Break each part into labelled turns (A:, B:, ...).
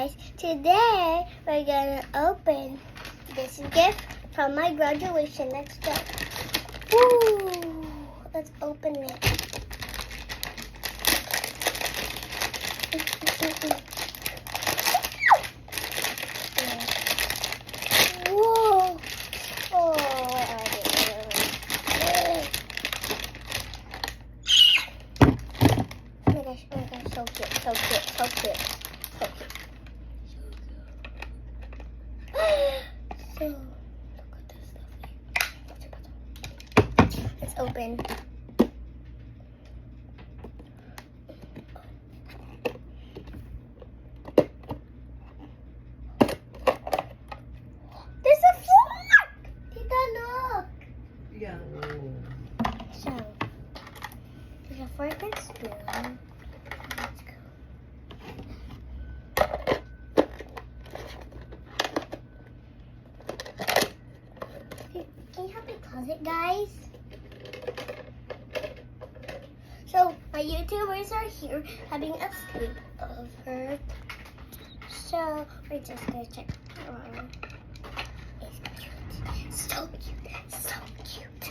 A: Guys, today we're gonna open this gift from my graduation. Let's go. Woo! Let's open it. Whoa! Oh, where are they? Oh my gosh, so cute, so cute, so cute, so cute. So, look at this stuff. Let's open. There's a fork! Tita, look!
B: Yeah.
A: So, there's a fork and spoon. Let's go. Can you help me close it, guys? So, my YouTubers are here having a sleepover. So, we're just gonna check it out. It's cute. So cute. So cute.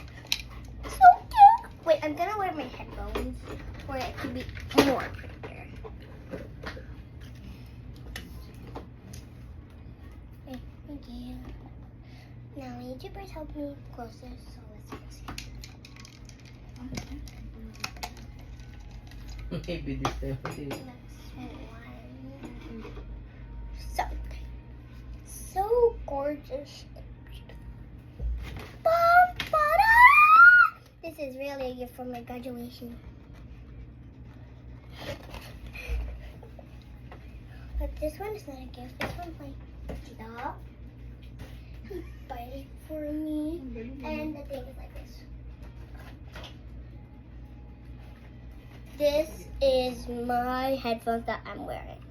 A: So cute. Wait, I'm gonna wear my headphones for it to be more prettier. Okay, thank you. Now, YouTubers help me close this, so let's see.
B: Maybe this time.
A: Next one. So gorgeous and beautiful. Ba-ba-da! This is really a gift for my graduation. But this one is not a gift. This one's my dog. He bought it for me. And the thing is like this. This is my headphones that I'm wearing.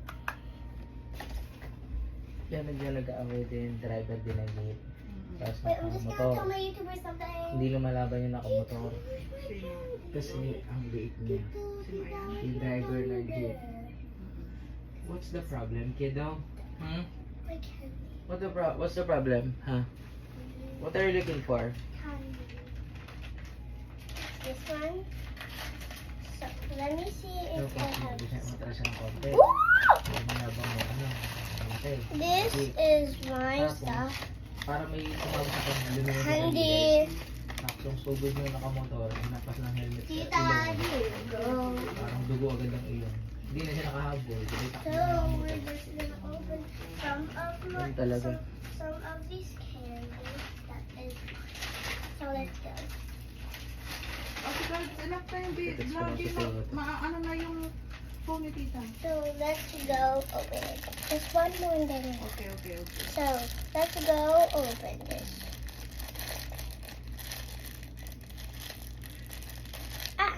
B: Yan, naglalagaaway din, driver din ng jeep. Tapos
A: Wait, I'm just gonna
B: nakamotor.
A: tell my YouTuber something.
B: Hindi lumalaban yung nakamotor. Kasi ang liit niya. Yung driver ng jeep. What's the problem, kiddo? Hmm?
A: My candy.
B: What's the problem? Huh? What are you looking for?
A: Candy. This one. So, let me see
B: So,
A: if I have.
B: hindi siya matras ng konti.
A: Woo!
B: Lumalaban mo, ano? Okay.
A: This is my stuff.
B: Para may tumawag sa kanya, lumiwan sa
A: Candy.
B: Taksong sugod mo yung nakamotor, hinapas ng helmet sa
A: Tita,
B: ilong.
A: here you go.
B: Parang dugo agad ang ilong. Hindi na siya nakahabol. Kasi
A: So,
B: takbo ng
A: we're
B: motor.
A: just gonna open some of my
B: Ganun talaga.
A: some of these candies. That is. So let's go.
B: Enough time, babe. Lagi mo, ano na yung phone ni tita.
A: So let's go open it. Just one more and then.
B: Okay.
A: So let's go open this. Ah!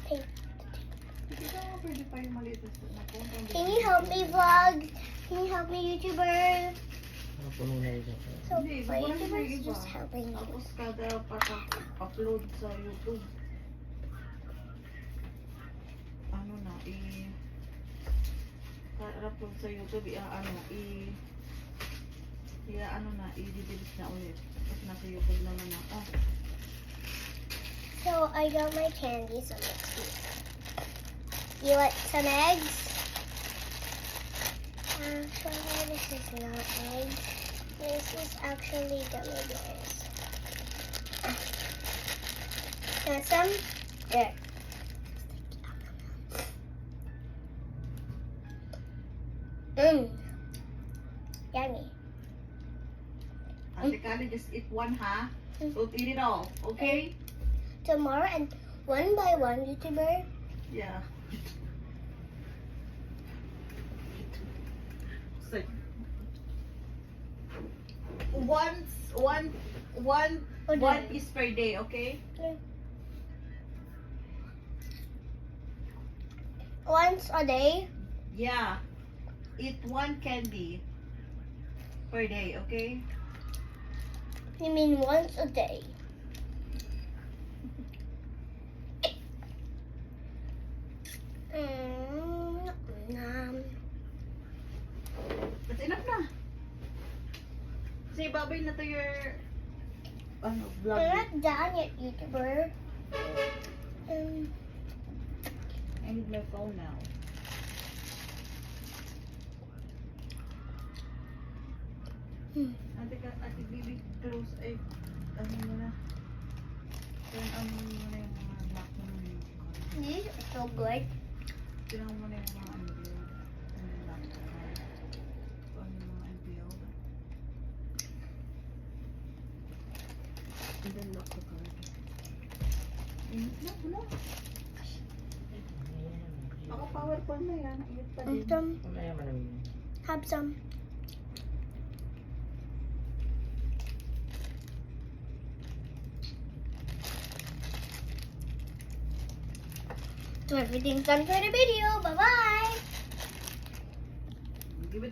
A: Tape.
B: Hindi ka mo pwede pa yung maliit na phone.
A: Can you help me vlog? Can you help me YouTuber?
B: Puno na yun.
A: So
B: Hindi,
A: my
B: wala
A: YouTuber
B: na
A: is
B: iba.
A: just helping me.
B: Tapos kada upload sa YouTube. Ano na, upload sa YouTube, i-delete na ulit. Tapos nasa YouTube naman na. Oh,
A: So I got my candy. So let's see. You want some eggs? Actually, this is not eggs. This is actually gummy bears. Want some? There. Mmm. Yummy.
C: Ate Kali, just eat one, ha? Don't eat it all, okay?
A: Tomorrow and one by one, YouTuber.
C: Yeah. So, one is per day, okay?
A: Once a day.
C: Yeah. Eat one candy per day, okay?
A: You mean once a day?
C: Say bye-bye na to your vlog.
A: We're not done yet, YouTuber.
C: I need my phone now. Ate Bibi, close ay ano mo na. Turn on mo na yung mga lock mo na yung
A: These are so good.
C: Tingnan mo na yung mga unveiled. And then lock the card. Ano yung mga unveiled. And then lock the card. Wala. Ako powerful na yan. Ayun pa din.
A: Some,
B: Mamaya malamig.
A: have some. So everything's done for the video. Bye-bye.